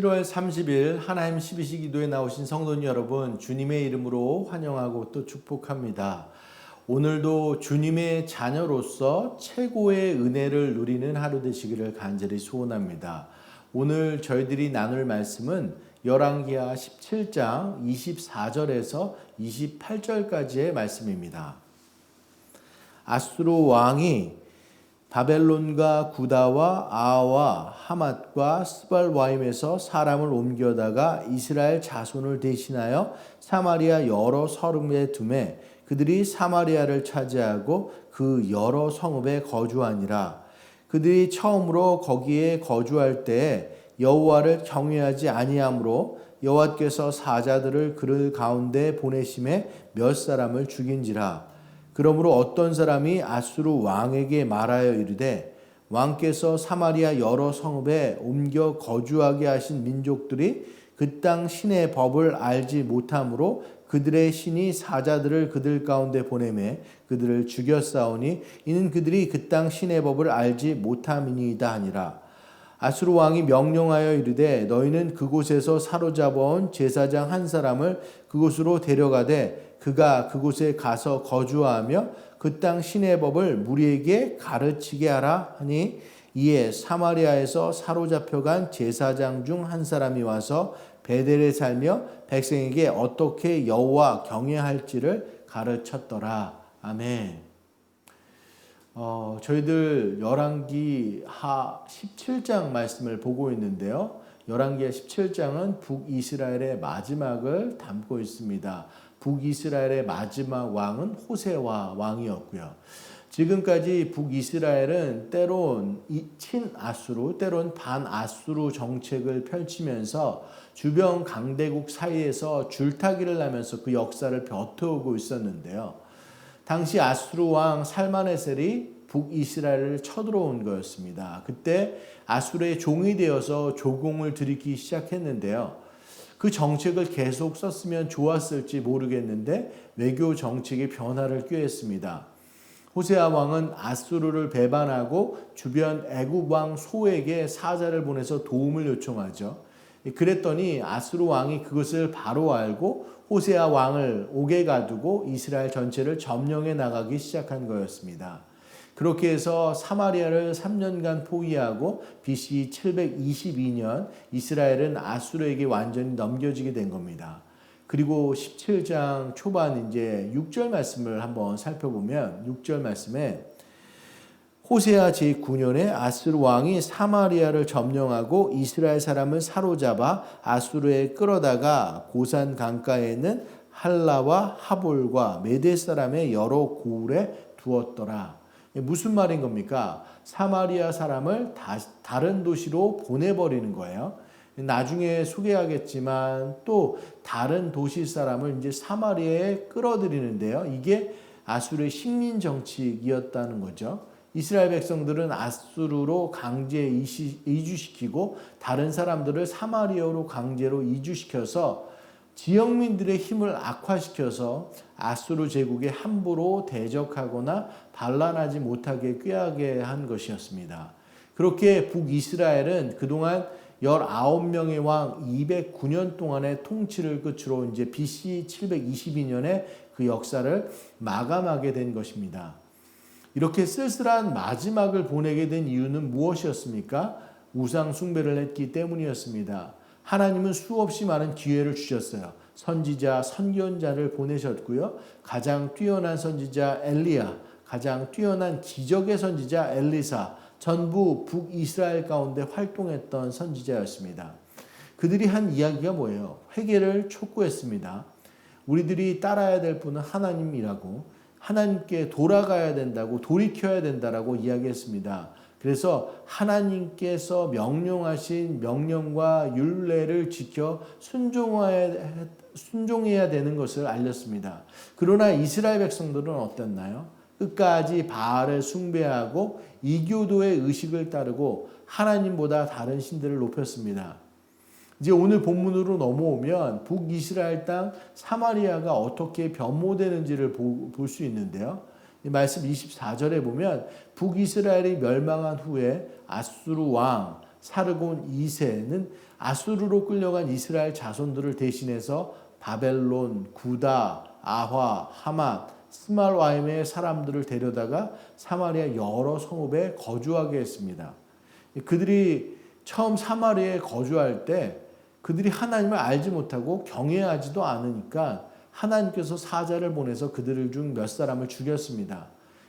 7월 30일 하나님 12시 기도에 나오신 성도님 여러분, 주님의 이름으로 환영하고 또 축복합니다. 오늘도 주님의 자녀로서 최고의 은혜를 누리는 하루 되시기를 간절히 소원합니다. 오늘 저희들이 나눌 말씀은 열왕기하 17장 24절에서 28절까지의 말씀입니다. 아수르 왕이 바벨론과 구다와 아와 하맛과 스발와임에서 사람을 옮겨다가 이스라엘 자손을 대신하여 사마리아 여러 성읍에 두매 그들이 사마리아를 차지하고 그 여러 성읍에 거주하니라. 그들이 처음으로 거기에 거주할 때에 여호와를 경외하지 아니하므로 여호와께서 사자들을 그들 가운데 보내심에 몇 사람을 죽인지라. 그러므로 어떤 사람이 아수르 왕에게 말하여 이르되 왕께서 사마리아 여러 성읍에 옮겨 거주하게 하신 민족들이 그 땅 신의 법을 알지 못하므로 그들의 신이 사자들을 그들 가운데 보내매 그들을 죽였사오니 이는 그들이 그 땅 신의 법을 알지 못함이니이다 하니라. 아수르 왕이 명령하여 이르되 너희는 그곳에서 사로잡아온 제사장 한 사람을 그곳으로 데려가되 그가 그곳에 가서 거주하며 그 땅 신의 법을 무리에게 가르치게 하라 하니 이에 사마리아에서 사로잡혀간 제사장 중 한 사람이 와서 베델에 살며 백성에게 어떻게 여호와 경외할지를 가르쳤더라. 아멘. 저희들 열왕기하 17장 말씀을 보고 있는데요. 열왕기하 17장은 북이스라엘의 마지막을 담고 있습니다. 북이스라엘의 마지막 왕은 호세와 왕이었고요. 지금까지 북이스라엘은 때론 친아수르, 때론 반아수르 정책을 펼치면서 주변 강대국 사이에서 줄타기를 하면서 그 역사를 벼태우고 있었는데요. 당시 아수르 왕 살마네셀이 북이스라엘을 쳐들어온 거였습니다. 그때 아수르의 종이 되어서 조공을 들이기 시작했는데요. 그 정책을 계속 썼으면 좋았을지 모르겠는데 외교 정책의 변화를 꾀했습니다. 호세아 왕은 아수르를 배반하고 주변 애굽 왕 소에게 사자를 보내서 도움을 요청하죠. 그랬더니 아수르 왕이 그것을 바로 알고 호세아 왕을 옥에 가두고 이스라엘 전체를 점령해 나가기 시작한 거였습니다. 그렇게 해서 사마리아를 3년간 포위하고 BC 722년 이스라엘은 아수르에게 완전히 넘겨지게 된 겁니다. 그리고 17장 초반 이제 6절 말씀을 한번 살펴보면 6절 말씀에 호세아 제9년에 아수르 왕이 사마리아를 점령하고 이스라엘 사람을 사로잡아 아수르에 끌어다가 고산 강가에 있는 할라와 하볼과 메대 사람의 여러 고을에 두었더라. 무슨 말인 겁니까? 사마리아 사람을 다른 도시로 보내버리는 거예요. 나중에 소개하겠지만 또 다른 도시 사람을 이제 사마리아에 끌어들이는데요. 이게 아수르의 식민 정책이었다는 거죠. 이스라엘 백성들은 아수르로 강제 이주시키고 다른 사람들을 사마리아로 강제로 이주시켜서 지역민들의 힘을 악화시켜서 아수르 제국에 함부로 대적하거나 반란하지 못하게 꾀하게 한 것이었습니다. 그렇게 북이스라엘은 그동안 19명의 왕 209년 동안의 통치를 끝으로 이제 BC 722년에 그 역사를 마감하게 된 것입니다. 이렇게 쓸쓸한 마지막을 보내게 된 이유는 무엇이었습니까? 우상 숭배를 했기 때문이었습니다. 하나님은 수없이 많은 기회를 주셨어요. 선지자, 선견자를 보내셨고요. 가장 뛰어난 선지자 엘리야, 가장 뛰어난 기적의 선지자 엘리사, 전부 북이스라엘 가운데 활동했던 선지자였습니다. 그들이 한 이야기가 뭐예요? 회개를 촉구했습니다. 우리들이 따라야 될 분은 하나님이라고, 하나님께 돌아가야 된다고, 돌이켜야 된다라고 이야기했습니다. 그래서 하나님께서 명령하신 명령과 율례를 지켜 순종해야 되는 것을 알렸습니다. 그러나 이스라엘 백성들은 어땠나요? 끝까지 바알을 숭배하고 이교도의 의식을 따르고 하나님보다 다른 신들을 높였습니다. 이제 오늘 본문으로 넘어오면 북이스라엘 땅 사마리아가 어떻게 변모되는지를 볼 수 있는데요. 말씀 24절에 보면 북이스라엘이 멸망한 후에 아수르 왕 사르곤 2세는 아수르로 끌려간 이스라엘 자손들을 대신해서 바벨론, 구다, 아화, 하맛, 스말와임의 사람들을 데려다가 사마리아 여러 성읍에 거주하게 했습니다. 그들이 처음 사마리아에 거주할 때 그들이 하나님을 알지 못하고 경외하지도 않으니까 하나님께서 사자를 보내서 그들을 중 몇 사람을 죽였습니다.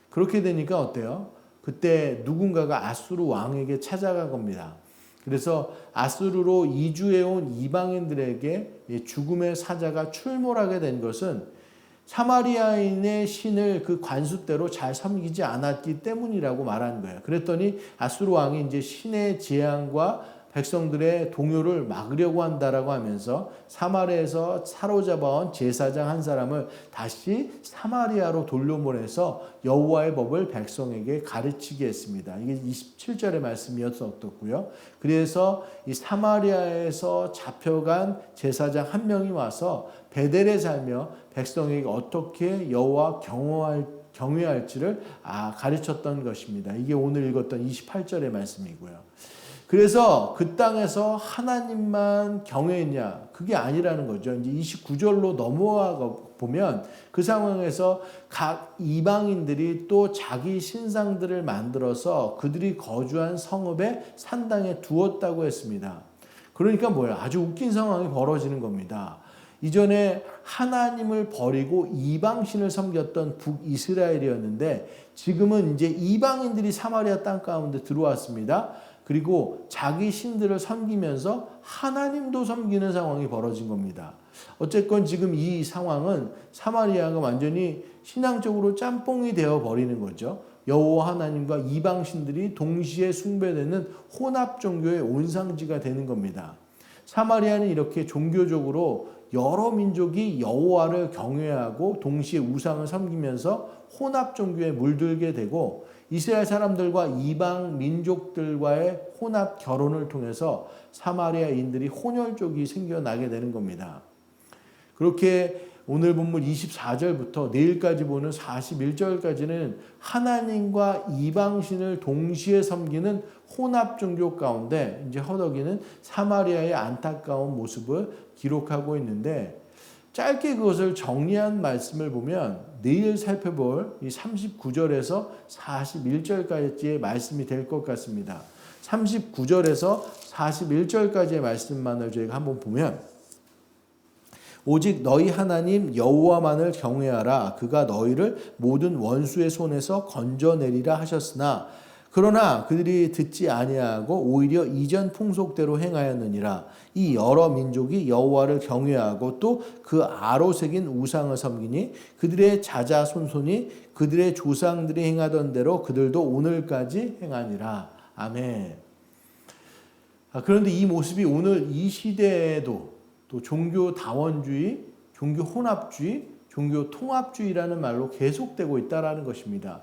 그렇게 되니까 어때요? 그때 누군가가 아수르 왕에게 찾아간 겁니다. 그래서 아수르로 이주해온 이방인들에게 죽음의 사자가 출몰하게 된 것은 사마리아인의 신을 그 관습대로 잘 섬기지 않았기 때문이라고 말한 거예요. 그랬더니 아수르 왕이 이제 신의 재앙과 백성들의 동요를 막으려고 한다라고 하면서 사마리아에서 사로잡아온 제사장 한 사람을 다시 사마리아로 돌려보내서 여호와의 법을 백성에게 가르치게 했습니다. 이게 27절의 말씀이었었고요. 그래서 이 사마리아에서 잡혀간 제사장 한 명이 와서 베델에 살며 백성에게 어떻게 여호와 경외할지를 가르쳤던 것입니다. 이게 오늘 읽었던 28절의 말씀이고요. 그래서 그 땅에서 하나님만 경외했냐? 그게 아니라는 거죠. 이제 29절로 넘어가 보면 그 상황에서 각 이방인들이 또 자기 신상들을 만들어서 그들이 거주한 성읍의 산당에 두었다고 했습니다. 그러니까 뭐예요? 아주 웃긴 상황이 벌어지는 겁니다. 이전에 하나님을 버리고 이방신을 섬겼던 북이스라엘이었는데 지금은 이제 이방인들이 사마리아 땅 가운데 들어왔습니다. 그리고 자기 신들을 섬기면서 하나님도 섬기는 상황이 벌어진 겁니다. 어쨌건 지금 이 상황은 사마리아가 완전히 신앙적으로 짬뽕이 되어 버리는 거죠. 여호와 하나님과 이방 신들이 동시에 숭배되는 혼합 종교의 온상지가 되는 겁니다. 사마리아는 이렇게 종교적으로 여러 민족이 여호와를 경외하고 동시에 우상을 섬기면서 혼합 종교에 물들게 되고 이스라엘 사람들과 이방 민족들과의 혼합 결혼을 통해서 사마리아인들이 혼혈족이 생겨나게 되는 겁니다. 그렇게 오늘 본문 24절부터 내일까지 보는 41절까지는 하나님과 이방신을 동시에 섬기는 혼합 종교 가운데 이제 허덕이는 사마리아의 안타까운 모습을 기록하고 있는데 짧게 그것을 정리한 말씀을 보면 내일 살펴볼 이 39절에서 41절까지의 말씀이 될 것 같습니다. 39절에서 41절까지의 말씀만을 저희가 한번 보면 오직 너희 하나님 여호와만을 경외하라. 그가 너희를 모든 원수의 손에서 건져내리라 하셨으나 그러나 그들이 듣지 아니하고 오히려 이전 풍속대로 행하였느니라. 이 여러 민족이 여호와를 경외하고 또 그 아로 새긴 우상을 섬기니 그들의 자자손손이 그들의 조상들이 행하던 대로 그들도 오늘까지 행하니라. 아멘. 그런데 이 모습이 오늘 이 시대에도 또 종교 다원주의, 종교 혼합주의, 종교 통합주의라는 말로 계속되고 있다는 것입니다.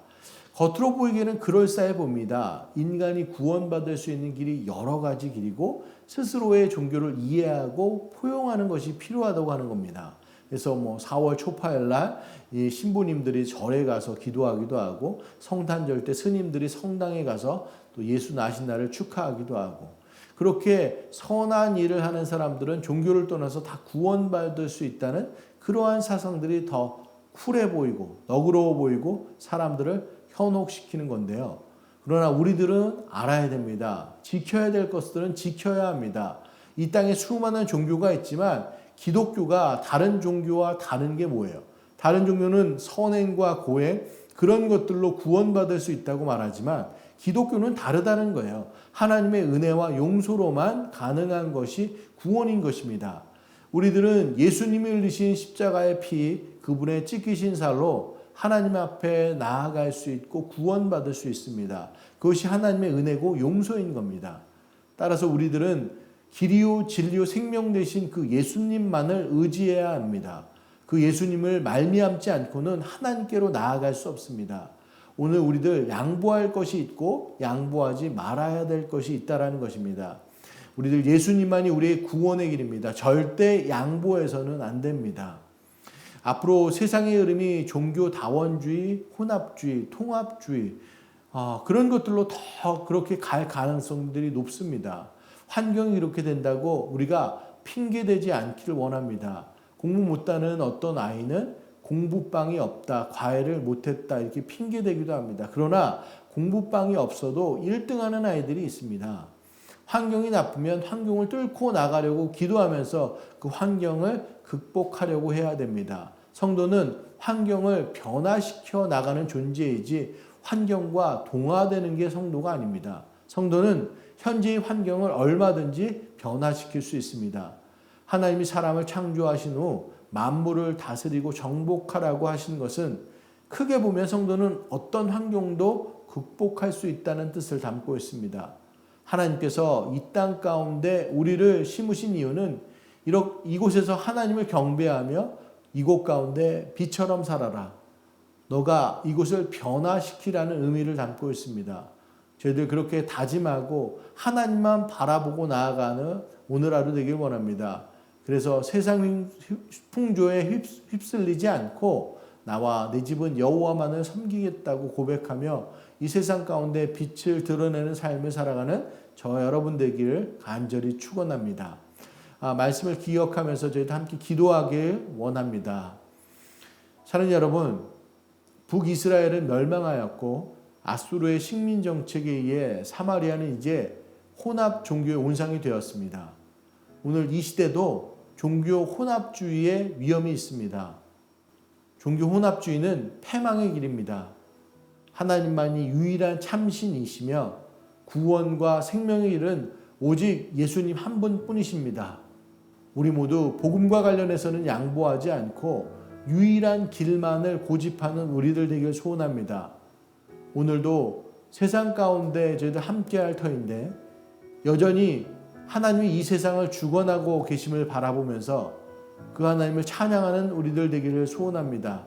겉으로 보이기에는 그럴싸해 봅니다. 인간이 구원받을 수 있는 길이 여러 가지 길이고 스스로의 종교를 이해하고 포용하는 것이 필요하다고 하는 겁니다. 그래서 4월 초파일 날 이 신부님들이 절에 가서 기도하기도 하고 성탄절 때 스님들이 성당에 가서 또 예수 나신 날을 축하하기도 하고 그렇게 선한 일을 하는 사람들은 종교를 떠나서 다 구원받을 수 있다는 그러한 사상들이 더 쿨해 보이고 너그러워 보이고 사람들을 현혹시키는 건데요. 그러나 우리들은 알아야 됩니다. 지켜야 될 것들은 지켜야 합니다. 이 땅에 수많은 종교가 있지만 기독교가 다른 종교와 다른 게 뭐예요? 다른 종교는 선행과 고행 그런 것들로 구원받을 수 있다고 말하지만 기독교는 다르다는 거예요. 하나님의 은혜와 용서로만 가능한 것이 구원인 것입니다. 우리들은 예수님이 흘리신 십자가의 피, 그분의 찢기신 살로 하나님 앞에 나아갈 수 있고 구원받을 수 있습니다. 그것이 하나님의 은혜고 용서인 겁니다. 따라서 우리들은 길이요 진리요 생명 되신 그 예수님만을 의지해야 합니다. 그 예수님을 말미암지 않고는 하나님께로 나아갈 수 없습니다. 오늘 우리들 양보할 것이 있고 양보하지 말아야 될 것이 있다라는 것입니다. 우리들 예수님만이 우리의 구원의 길입니다. 절대 양보해서는 안 됩니다. 앞으로 세상의 흐름이 종교 다원주의, 혼합주의, 통합주의 그런 것들로 더 그렇게 갈 가능성들이 높습니다. 환경이 이렇게 된다고 우리가 핑계대지 않기를 원합니다. 공부 못하는 어떤 아이는 공부방이 없다, 과외를 못했다 이렇게 핑계대기도 합니다. 그러나 공부방이 없어도 1등하는 아이들이 있습니다. 환경이 나쁘면 환경을 뚫고 나가려고 기도하면서 그 환경을 극복하려고 해야 됩니다. 성도는 환경을 변화시켜 나가는 존재이지 환경과 동화되는 게 성도가 아닙니다. 성도는 현재의 환경을 얼마든지 변화시킬 수 있습니다. 하나님이 사람을 창조하신 후 만물을 다스리고 정복하라고 하신 것은 크게 보면 성도는 어떤 환경도 극복할 수 있다는 뜻을 담고 있습니다. 하나님께서 이 땅 가운데 우리를 심으신 이유는 이곳에서 하나님을 경배하며 이곳 가운데 비처럼 살아라. 너가 이곳을 변화시키라는 의미를 담고 있습니다. 저희들 그렇게 다짐하고 하나님만 바라보고 나아가는 오늘 하루 되길 원합니다. 그래서 세상 풍조에 휩쓸리지 않고 나와 내 집은 여호와만을 섬기겠다고 고백하며 이 세상 가운데 빛을 드러내는 삶을 살아가는 저와 여러분 되기를 간절히 축원합니다. 말씀을 기억하면서 저희도 함께 기도하길 원합니다. 사랑하는 여러분, 북이스라엘은 멸망하였고 아수르의 식민 정책에 의해 사마리아는 이제 혼합 종교의 온상이 되었습니다. 오늘 이 시대도 종교 혼합주의의 위험이 있습니다. 종교 혼합주의는 패망의 길입니다. 하나님만이 유일한 참신이시며 구원과 생명의 길은 오직 예수님 한 분뿐이십니다. 우리 모두 복음과 관련해서는 양보하지 않고 유일한 길만을 고집하는 우리들 되길 소원합니다. 오늘도 세상 가운데 저희들 함께할 터인데 여전히 하나님이 이 세상을 주관하고 계심을 바라보면서 그 하나님을 찬양하는 우리들 되기를 소원합니다.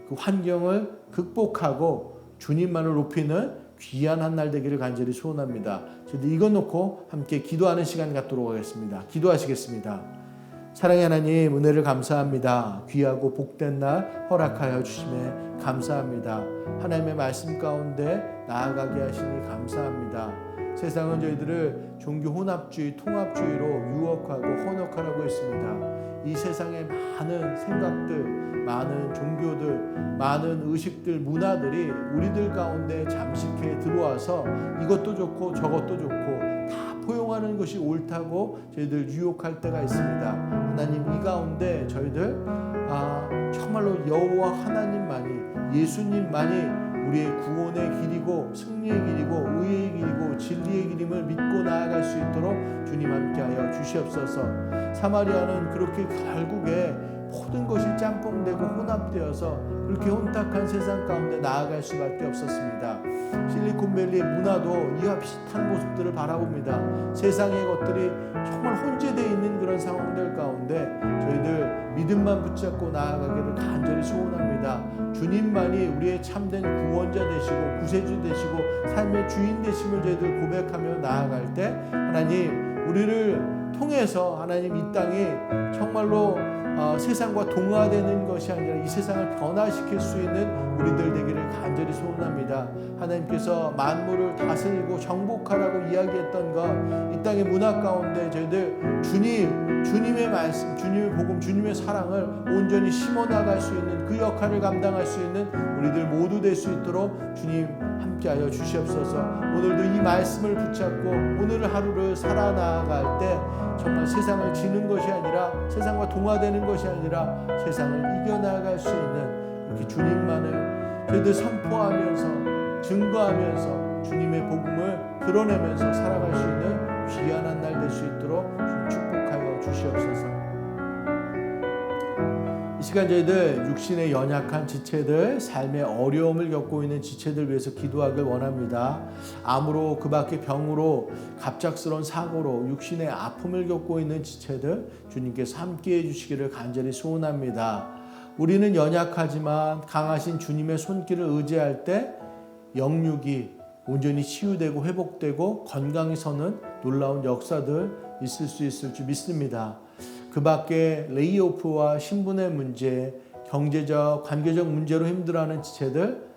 그 환경을 극복하고 주님만을 높이는 귀한 한 날 되기를 간절히 소원합니다. 저희들 이것 놓고 함께 기도하는 시간 갖도록 하겠습니다. 기도하시겠습니다. 사랑의 하나님, 은혜를 감사합니다. 귀하고 복된 날 허락하여 주심에 감사합니다. 하나님의 말씀 가운데 나아가게 하시니 감사합니다. 세상은 저희들을 종교 혼합주의, 통합주의로 유혹하고 혼역하라고 했습니다. 이 세상의 많은 생각들, 많은 종교들, 많은 의식들, 문화들이 우리들 가운데 잠식해 들어와서 이것도 좋고 저것도 좋고 다 포용하는 것이 옳다고 저희들 유혹할 때가 있습니다. 하나님, 이 가운데 저희들 정말로 여호와 하나님만이, 예수님만이 우리의 구원의 길이고 승리의 길이고 의의 길이고 진리의 길임을 믿고 나아갈 수 있도록 주님 함께하여 주시옵소서. 사마리아는 그렇게 결국에 모든 것이 짬뽕되고 혼합되어서 그렇게 혼탁한 세상 가운데 나아갈 수밖에 없었습니다. 실리콘밸리의 문화도 이와 비슷한 모습들을 바라봅니다. 세상의 것들이 정말 혼재되어 있는 그런 상황들 가운데 저희들 믿음만 붙잡고 나아가기를 간절히 소원합니다. 주님만이 우리의 참된 구원자 되시고 구세주 되시고 삶의 주인 되심을 저희들 고백하며 나아갈 때 하나님, 우리를 통해서 하나님 이 땅이 정말로 세상과 동화되는 것이 아니라 이 세상을 변화시킬 수 있는 우리들 되기를 간절히 소원합니다. 하나님께서 만물을 다스리고 정복하라고 이야기했던 것, 이 땅의 문화 가운데 저희들 주님의 말씀, 주님의 복음, 주님의 사랑을 온전히 심어나갈 수 있는 그 역할을 감당할 수 있는 우리들 모두 될 수 있도록 주님 함께하여 주시옵소서. 오늘도 이 말씀을 붙잡고 오늘 하루를 살아나갈 때 정말 세상을 지는 것이 아니라, 세상과 동화되는 것이 아니라 세상을 이겨나갈 수 있는 그렇게 주님만을 저희들 선포하면서 증거하면서 주님의 복음을 드러내면서 살아갈 수 있는 귀한 한 날 될 수 있도록 주님 축복하여 주시옵소서. 이 시간 저희들 육신의 연약한 지체들, 삶의 어려움을 겪고 있는 지체들 위해서 기도하길 원합니다. 암으로, 그 밖에 병으로, 갑작스러운 사고로 육신의 아픔을 겪고 있는 지체들 주님께서 함께해 주시기를 간절히 소원합니다. 우리는 연약하지만 강하신 주님의 손길을 의지할 때 영육이 온전히 치유되고 회복되고 건강히 서는 놀라운 역사들 있을 수 있을 줄 믿습니다. 그 밖에 레이오프와 신분의 문제, 경제적, 관계적 문제로 힘들어하는 지체들,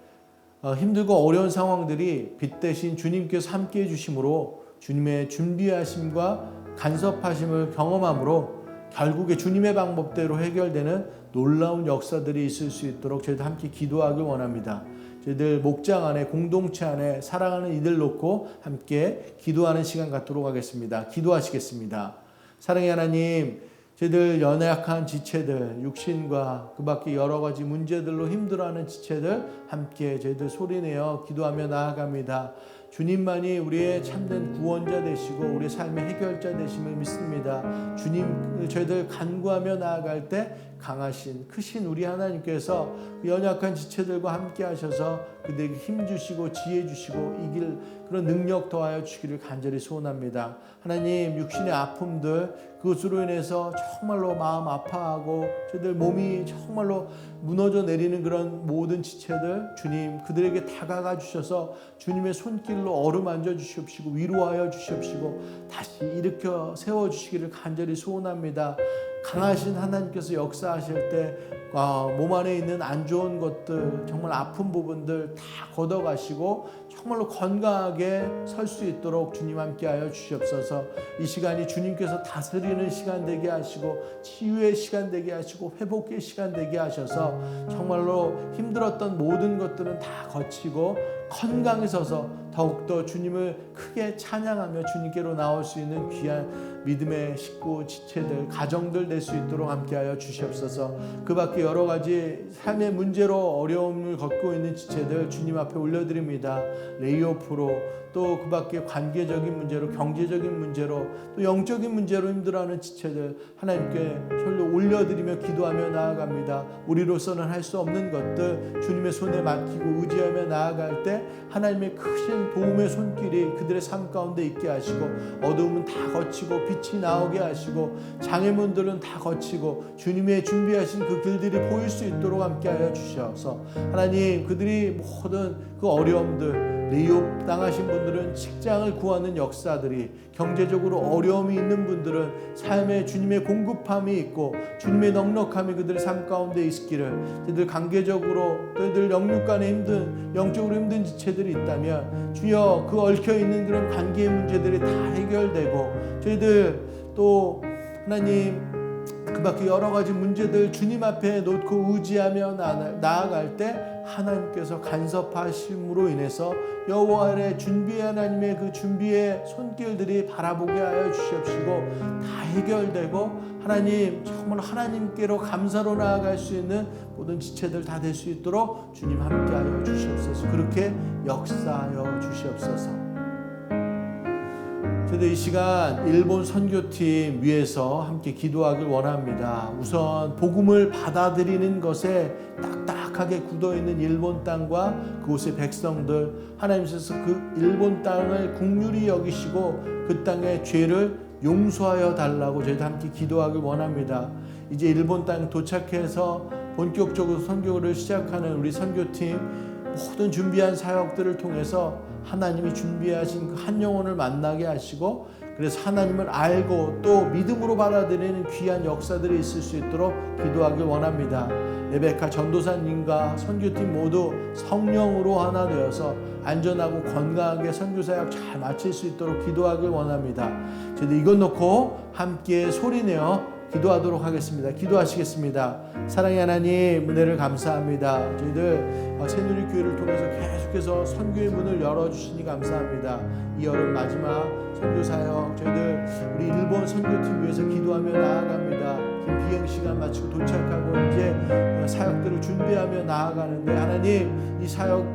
힘들고 어려운 상황들이 빛 대신 주님께서 함께해 주심으로 주님의 준비하심과 간섭하심을 경험함으로 결국에 주님의 방법대로 해결되는 놀라운 역사들이 있을 수 있도록 저희도 함께 기도하길 원합니다. 저희들 목장 안에 공동체 안에 사랑하는 이들 놓고 함께 기도하는 시간 갖도록 하겠습니다. 기도하시겠습니다. 사랑의 하나님, 저희들 연약한 지체들, 육신과 그 밖에 여러 가지 문제들로 힘들어하는 지체들 함께 저희들 소리내어 기도하며 나아갑니다. 주님만이 우리의 참된 구원자 되시고 우리의 삶의 해결자 되심을 믿습니다. 주님, 저희들 간구하며 나아갈 때 강하신 크신 우리 하나님께서 연약한 지체들과 함께 하셔서 그들에게 힘 주시고 지혜 주시고 이길 그런 능력 더하여 주시기를 간절히 소원합니다. 하나님, 육신의 아픔들 그것으로 인해서 정말로 마음 아파하고 저희들 몸이 정말로 무너져 내리는 그런 모든 지체들 주님 그들에게 다가가 주셔서 주님의 손길로 어루만져 주시옵시고 위로하여 주시옵시고 다시 일으켜 세워주시기를 간절히 소원합니다. 강하신 하나님께서 역사하실 때 몸 안에 있는 안 좋은 것들 정말 아픈 부분들 다 걷어가시고 정말로 건강하게 설 수 있도록 주님 함께하여 주시옵소서. 이 시간이 주님께서 다스리는 시간 되게 하시고 치유의 시간 되게 하시고 회복의 시간 되게 하셔서 정말로 힘들었던 모든 것들은 다 거치고 건강해서서 더욱더 주님을 크게 찬양하며 주님께로 나올 수 있는 귀한 믿음의 식구, 지체들, 가정들 될 수 있도록 함께하여 주시옵소서. 그 밖에 여러 가지 삶의 문제로 어려움을 겪고 있는 지체들 주님 앞에 올려드립니다. 레이오프로 또 그 밖에 관계적인 문제로 경제적인 문제로 또 영적인 문제로 힘들어하는 지체들 하나님께 절로 올려드리며 기도하며 나아갑니다. 우리로서는 할 수 없는 것들 주님의 손에 맡기고 의지하며 나아갈 때 하나님의 크신 도움의 손길이 그들의 삶 가운데 있게 하시고 어두움은 다 거치고 빛이 나오게 하시고 장애물들은 다 거치고 주님의 준비하신 그 길들이 보일 수 있도록 함께하여 주셔서 하나님 그들이 모든 그 어려움들 레이업 당하신 분들은 직장을 구하는 역사들이 경제적으로 어려움이 있는 분들은 삶에 주님의 공급함이 있고 주님의 넉넉함이 그들의 삶 가운데 있기를 저희들 관계적으로 저희들 영육간에 힘든 영적으로 힘든 지체들이 있다면 주여 그 얽혀있는 그런 관계의 문제들이 다 해결되고 저희들 또 하나님 그 밖에 여러 가지 문제들 주님 앞에 놓고 의지하며 나아갈 때 하나님께서 간섭하심으로 인해서 여호와 아래 준비의 하나님의 그 준비의 손길들이 바라보게 하여 주시옵시고 다 해결되고 하나님 정말 하나님께로 감사로 나아갈 수 있는 모든 지체들 다 될 수 있도록 주님 함께하여 주시옵소서. 그렇게 역사하여 주시옵소서. 저도 이 시간 일본 선교팀 위해서 함께 기도하길 원합니다. 우선 복음을 받아들이는 것에 딱딱하게 굳어있는 일본 땅과 그곳의 백성들 하나님께서 그 일본 땅을 긍휼히 여기시고 그 땅의 죄를 용서하여 달라고 저희도 함께 기도하길 원합니다. 이제 일본 땅 도착해서 본격적으로 선교를 시작하는 우리 선교팀 모든 준비한 사역들을 통해서 하나님이 준비하신 그 한 영혼을 만나게 하시고 그래서 하나님을 알고 또 믿음으로 받아들이는 귀한 역사들이 있을 수 있도록 기도하길 원합니다. 레베카 전도사님과 선교팀 모두 성령으로 하나 되어서 안전하고 건강하게 선교사역 잘 마칠 수 있도록 기도하길 원합니다. 저희도 이것 놓고 함께 소리내어 기도하도록 하겠습니다. 기도하시겠습니다. 사랑의 하나님 은혜를 감사합니다. 저희들 새누리교회를 통해서 계속해서 선교의 문을 열어주시니 감사합니다. 이 여름 마지막 선교사역 저희들 우리 일본 선교팀 위해서 기도하며 나아갑니다. 비행시간 마치고 도착하고 이제 사역들을 준비하며 나아가는데 하나님 이 사역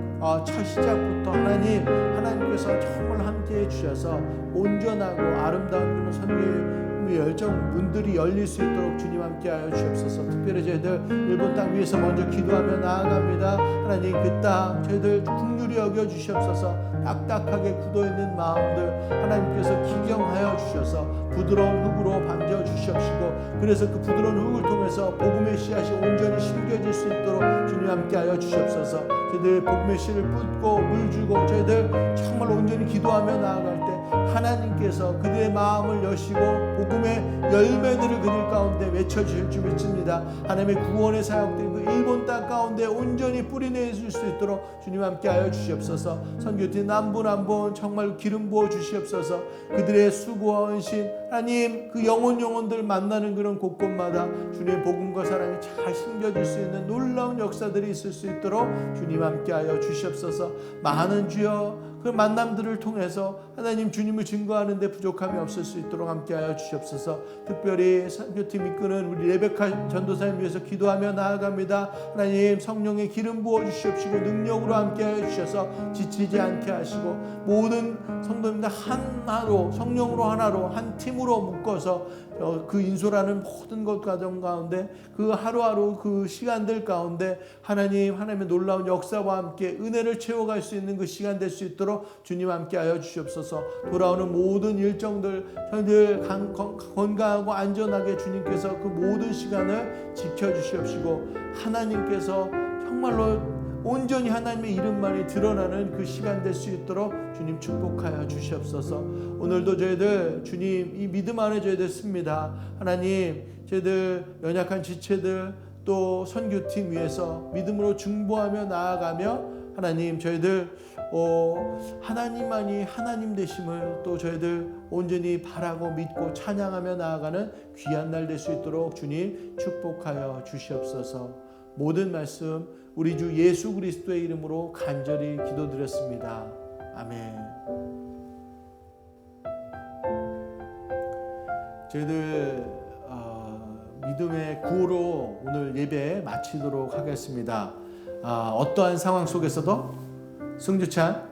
첫 시작부터 하나님께서 정말 함께해 주셔서 온전하고 아름다운 그런 선교의 열정 문들이 열릴 수 있도록 주님 함께하여 주옵소서. 특별히 저희들 일본 땅 위에서 먼저 기도하며 나아갑니다. 하나님 그 땅 저희들 긍휼히 여겨 주시옵소서. 딱딱하게 굳어있는 마음들 하나님께서 기경하여 주셔서 부드러운 흙으로 반져 주시옵시고 그래서 그 부드러운 흙을 통해서 복음의 씨앗이 온전히 심겨질 수 있도록 주님 함께하여 주시옵소서. 저희들 복음의 씨를 붓고 물 주고 저희들 정말 온전히 기도하며 나아갈 때 하나님께서 그들의 마음을 여시고 복음의 열매들을 그들 가운데 맺혀주실 줄 믿습니다. 하나님의 구원의 사역들이 그 일본 땅 가운데 온전히 뿌리내줄 수 있도록 주님 함께하여 주시옵소서. 선교팀 남분 정말 기름 부어 주시옵소서. 그들의 수고와 헌신, 하나님 그 영혼들 만나는 그런 곳곳마다 주님의 복음과 사랑이 잘 심겨질 수 있는 놀라운 역사들이 있을 수 있도록 주님 함께하여 주시옵소서. 많은 주여 그 만남들을 통해서 하나님 주님을 증거하는 데 부족함이 없을 수 있도록 함께하여 주시옵소서. 특별히 선교팀 이끄는 우리 레베카 전도사님 위해서 기도하며 나아갑니다. 하나님 성령의 기름 부어 주시옵시고 능력으로 함께하여 주셔서 지치지 않게 하시고 모든 성도님들 하나로 성령으로 하나로 한 팀으로 묶어서 그 인솔하는 모든 것 과정 가운데 그 하루하루 그 시간들 가운데 하나님의 놀라운 역사와 함께 은혜를 채워갈 수 있는 그 시간 될 수 있도록 주님 함께하여 주시옵소서. 돌아오는 모든 일정들 저희들 건강하고 안전하게 주님께서 그 모든 시간을 지켜주시옵시고 하나님께서 정말로 온전히 하나님의 이름만이 드러나는 그 시간 될 수 있도록 주님 축복하여 주시옵소서. 오늘도 저희들 주님 이 믿음 안에 저희들 씁니다. 하나님 저희들 연약한 지체들 또 선교팀 위해서 믿음으로 중보하며 나아가며 하나님 저희들 하나님만이 하나님 되심을 또 저희들 온전히 바라고 믿고 찬양하며 나아가는 귀한 날 될 수 있도록 주님 축복하여 주시옵소서. 모든 말씀 우리 주 예수 그리스도의 이름으로 간절히 기도드렸습니다. 아멘. 저희들 믿음의 구호로 오늘 예배 마치도록 하겠습니다. 어떠한 상황 속에서도 승주찬